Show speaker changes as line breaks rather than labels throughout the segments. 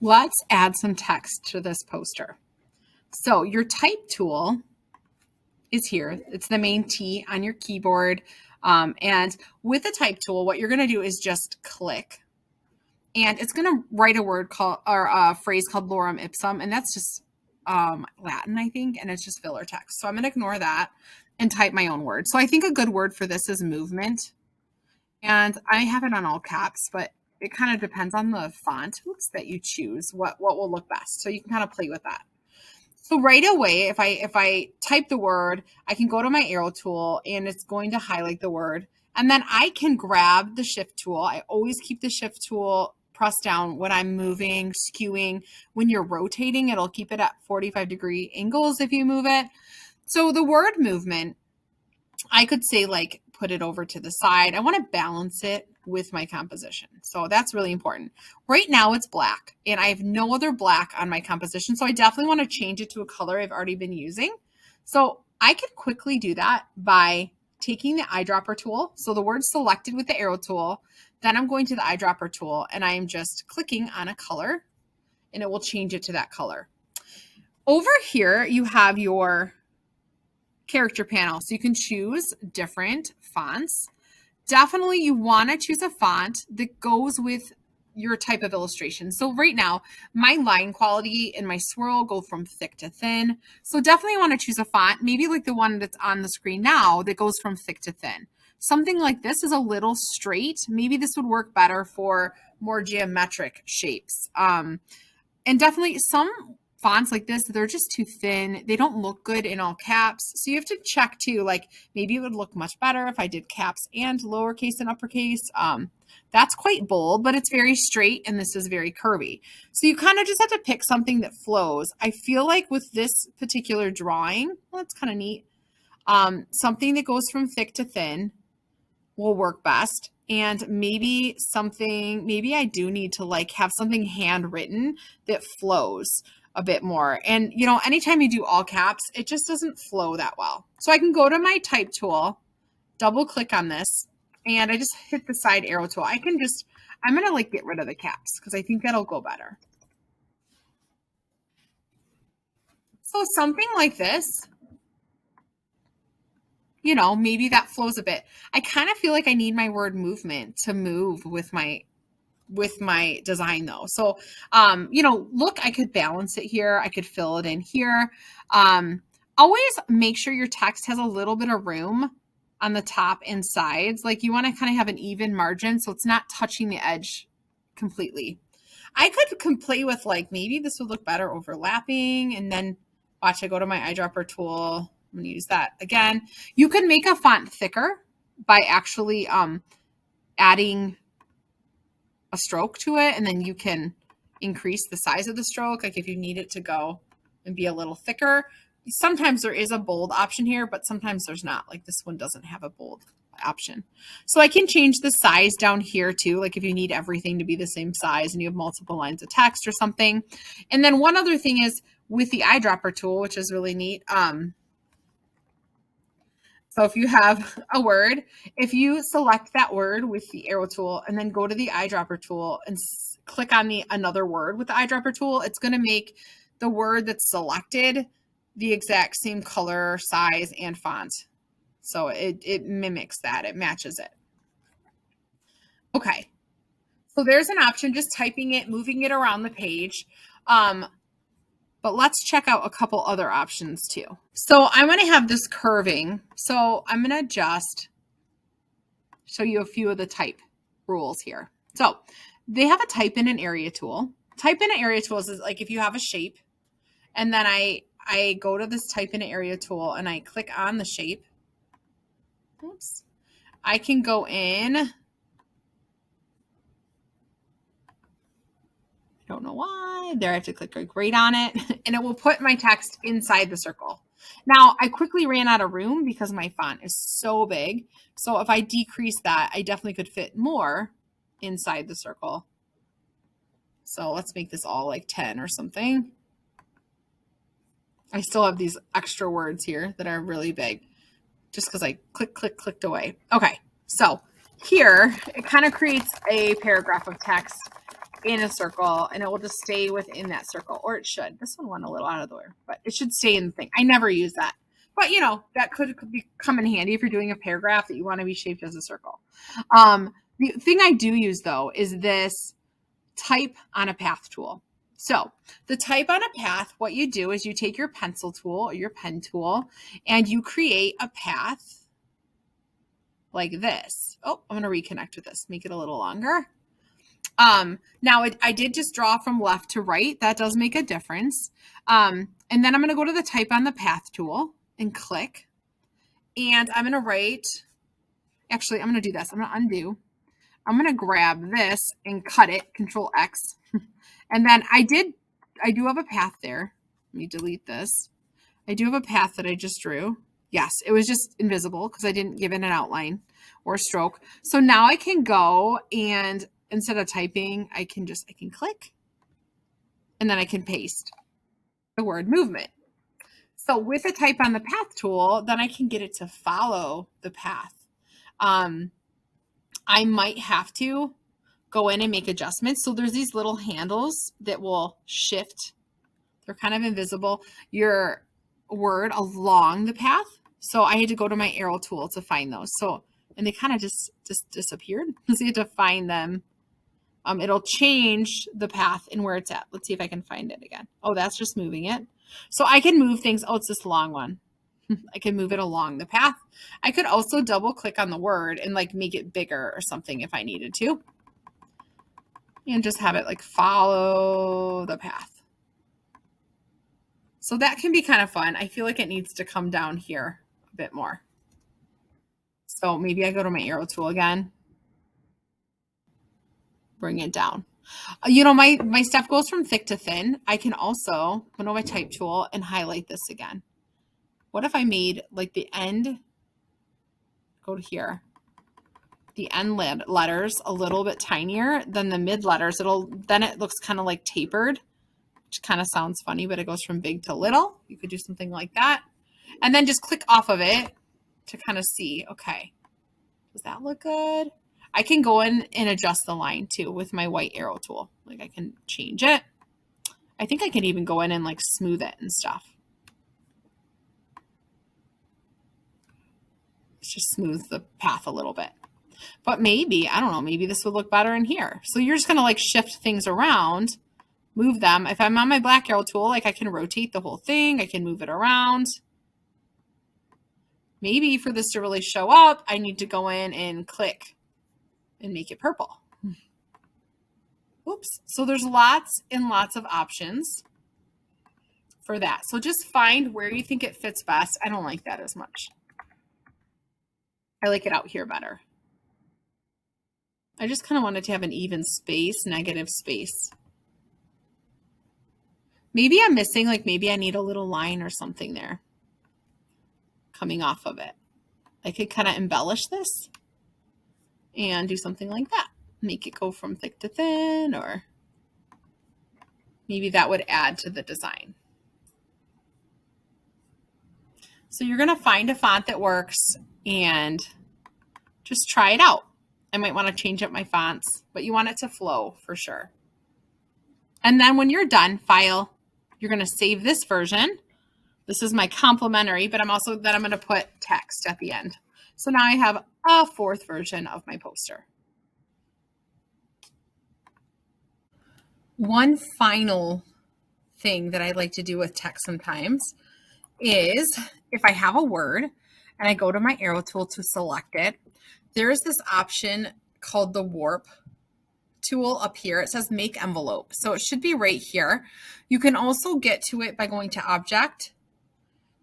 Let's add some text to this poster. So your type tool is here. It's the main T on your keyboard. And with the type tool, what you're going to do is just click. And it's going to write a word called, or a phrase called lorem ipsum. And that's just Latin, I think. And it's just filler text. So I'm going to ignore that and type my own word. So I think a good word for this is movement. And I have it on all caps, but it kind of depends on the font that you choose, what will look best. So you can kind of play with that. So right away, if I type the word, I can go to my arrow tool and it's going to highlight the word. And then I can grab the shift tool. I always keep the shift tool pressed down when I'm moving, skewing. When you're rotating, it'll keep it at 45-degree angles if you move it. So the word movement, I could say like put it over to the side. I want to balance it with my composition. So that's really important. Right now it's black and I have no other black on my composition. So I definitely want to change it to a color I've already been using. So I could quickly do that by taking the eyedropper tool. So the word's selected with the arrow tool. Then I'm going to the eyedropper tool and I am just clicking on a color and it will change it to that color. Over here, you have your character panel. So you can choose different fonts. Definitely you want to choose a font that goes with your type of illustration. So right now, my line quality and my swirl go from thick to thin. So definitely want to choose a font, maybe like the one that's on the screen now that goes from thick to thin. Something like this is a little straight. Maybe this would work better for more geometric shapes. And definitely some fonts like this, they're just too thin. They don't look good in all caps. So you have to check too, like maybe it would look much better if I did caps and lowercase and uppercase. That's quite bold, but it's very straight and this is very curvy. So you kind of just have to pick something that flows. I feel like with this particular drawing, well, that's kind of neat. Something that goes from thick to thin will work best. And maybe I do need to like have something handwritten that flows a bit more. And you know, anytime you do all caps, it just doesn't flow that well. So I can go to my type tool, double click on this, and I just hit the side arrow tool. I'm going to like get rid of the caps because I think that'll go better. So something like this, you know, maybe that flows a bit. I kind of feel like I need my word movement to move with my design though. So, you know, look, I could balance it here. I could fill it in here. Always make sure your text has a little bit of room on the top and sides. Like you want to kind of have an even margin so it's not touching the edge completely. I could play with like, maybe this would look better overlapping. And then watch, I go to my eyedropper tool. I'm going to use that again. You can make a font thicker by actually adding a stroke to it, and then you can increase the size of the stroke, like if you need it to go and be a little thicker. Sometimes there is a bold option here, but sometimes there's not. Like this one doesn't have a bold option. So I can change the size down here too, like if you need everything to be the same size and you have multiple lines of text or something. And then one other thing is with the eyedropper tool, which is really neat. So if you have a word, if you select that word with the arrow tool and then go to the eyedropper tool and click on another word with the eyedropper tool, it's going to make the word that's selected the exact same color, size, and font. So it mimics that. It matches it. Okay. So there's an option, just typing it, moving it around the page. But let's check out a couple other options too. So I'm going to have this curving. So I'm going to just show you a few of the type rules here. So they have a type in an area tool. Type in an area tool is like if you have a shape and then I go to this type in an area tool and I click on the shape. Oops. I can go in. Don't know why. There I have to click right on it and it will put my text inside the circle. Now I quickly ran out of room because my font is so big. So if I decrease that, I definitely could fit more inside the circle. So let's make this all like 10 or something. I still have these extra words here that are really big just because I clicked away. Okay. So here it kind of creates a paragraph of text. in a circle and it will just stay within that circle, or it should. This one went a little out of the way, but it should stay in the thing. I never use that. But, you know, that could come in handy if you're doing a paragraph that you want to be shaped as a circle. The thing I do use, though, is this type on a path tool. So the type on a path, what you do is you take your pencil tool or your pen tool and you create a path like this. Oh, I'm going to reconnect with this, make it a little longer. Now I did just draw from left to right. That does make a difference. And then I'm going to go to the type on the path tool and click. And I'm going to write, actually, I'm going to do this. I'm going to undo. I'm going to grab this and cut it, Control X. And then I do have a path there. Let me delete this. I do have a path that I just drew. Yes, it was just invisible because I didn't give it an outline or a stroke. So now I can go and instead of typing, I can click and then I can paste the word movement. So with a type on the path tool, then I can get it to follow the path. I might have to go in and make adjustments. So there's these little handles that will shift. They're kind of invisible. Your word along the path. So I had to go to my arrow tool to find those. So, and they kind of just disappeared. So you have to find them. It'll change the path and where it's at. Let's see if I can find it again. Oh, that's just moving it. So I can move things. Oh, it's this long one. I can move it along the path. I could also double click on the word and like make it bigger or something if I needed to. And just have it like follow the path. So that can be kind of fun. I feel like it needs to come down here a bit more. So maybe I go to my arrow tool again. Bring it down. You know, my stuff goes from thick to thin. I can also go to my type tool and highlight this again. What if I made like the end, go to here, the end letters a little bit tinier than the mid letters. Then it looks kind of like tapered, which kind of sounds funny, but it goes from big to little. You could do something like that. And then just click off of it to kind of see, okay, does that look good? I can go in and adjust the line too with my white arrow tool. Like I can change it. I think I can even go in and like smooth it and stuff. Let's just smooth the path a little bit. But maybe, I don't know, maybe this would look better in here. So you're just going to like shift things around, move them. If I'm on my black arrow tool, like I can rotate the whole thing. I can move it around. Maybe for this to really show up, I need to go in and click and make it purple. Oops. So there's lots and lots of options for that. So just find where you think it fits best. I don't like that as much. I like it out here better. I just kind of wanted to have an even space, negative space. Maybe I'm missing, like maybe I need a little line or something there coming off of it. I could kind of embellish this and do something like that. Make it go from thick to thin, or maybe that would add to the design. So you're going to find a font that works and just try it out. I might want to change up my fonts, but you want it to flow for sure. And then when you're done, File, you're going to save this version. This is my complimentary, but I'm going to put text at the end. So now I have a fourth version of my poster. One final thing that I like to do with text sometimes is if I have a word and I go to my arrow tool to select it, there is this option called the warp tool up here. It says make envelope. So it should be right here. You can also get to it by going to Object,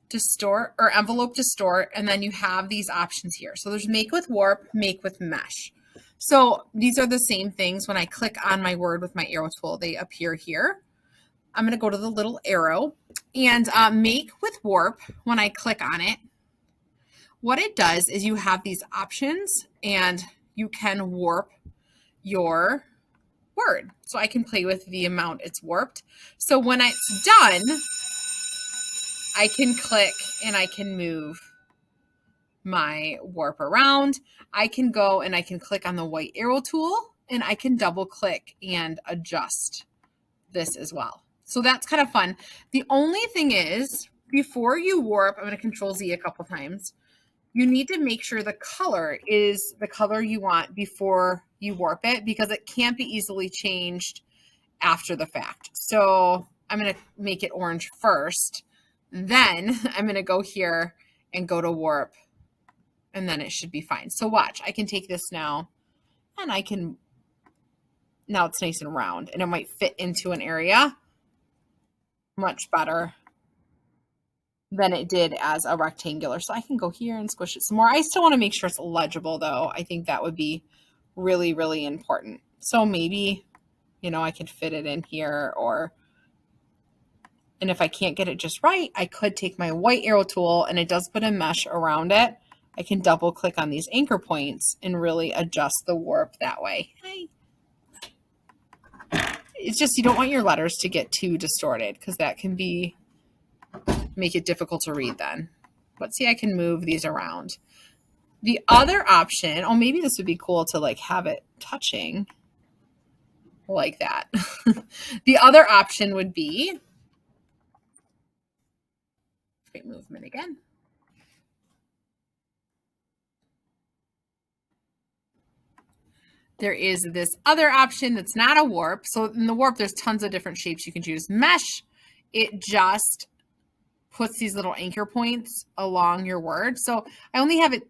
Distort, or Envelope Distort, and then you have these options here. So there's make with warp, make with mesh. So these are the same things. When I click on my word with my arrow tool, they appear here. I'm going to go to the little arrow and make with warp. When I click on it, what it does is you have these options and you can warp your word. So I can play with the amount it's warped. So when it's done, I can click and I can move my warp around. I can go and I can click on the white arrow tool and I can double click and adjust this as well. So that's kind of fun. The only thing is, before you warp, I'm going to Control Z a couple times. You need to make sure the color is the color you want before you warp it, because it can't be easily changed after the fact. So I'm going to make it orange first. Then I'm going to go here and go to warp, and then it should be fine. So watch, I can take this now, and I can, now it's nice and round, and it might fit into an area much better than it did as a rectangular. So I can go here and squish it some more. I still want to make sure it's legible though. I think that would be really, really important. So maybe, you know, I could fit it in here, and if I can't get it just right, I could take my white arrow tool, and it does put a mesh around it. I can double click on these anchor points and really adjust the warp that way. It's just, you don't want your letters to get too distorted, because that can make it difficult to read then. But see, I can move these around. The other option, oh, maybe this would be cool to like have it touching like that. The other option would be, great movement again. There is this other option that's not a warp. So in the warp, there's tons of different shapes you can choose. Mesh, it just puts these little anchor points along your word. So I only have it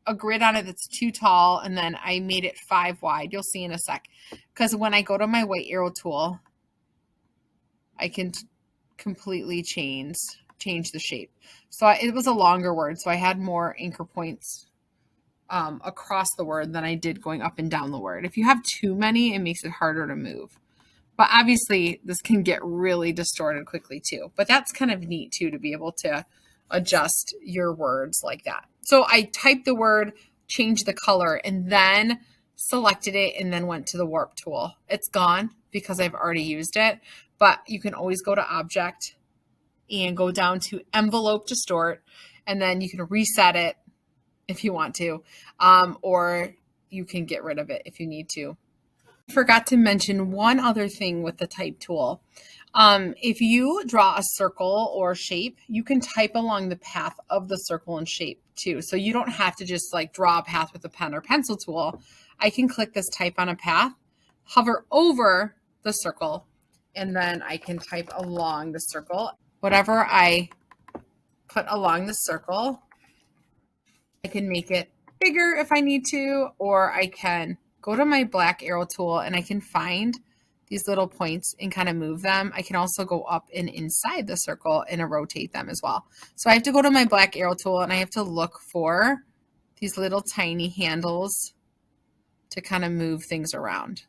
a grid on it that's too tall, and then I made it 5 wide. You'll see in a sec. Because when I go to my white arrow tool, I can completely change the shape. So it was a longer word, so I had more anchor points across the word than I did going up and down the word. If you have too many, it makes it harder to move. But obviously, this can get really distorted quickly too. But that's kind of neat too, to be able to adjust your words like that. So I typed the word, changed the color, and then selected it, and then went to the warp tool. It's gone because I've already used it, but you can always go to Object and go down to Envelope Distort, and then you can reset it if you want to, or you can get rid of it if you need to. I forgot to mention one other thing with the type tool. If you draw a circle or shape, you can type along the path of the circle and shape too. So you don't have to just like draw a path with a pen or pencil tool. I can click this type on a path, hover over the circle, and then I can type along the circle. Whatever I put along the circle, I can make it bigger if I need to, or I can go to my black arrow tool and I can find these little points and kind of move them. I can also go up and inside the circle and rotate them as well. So I have to go to my black arrow tool, and I have to look for these little tiny handles to kind of move things around.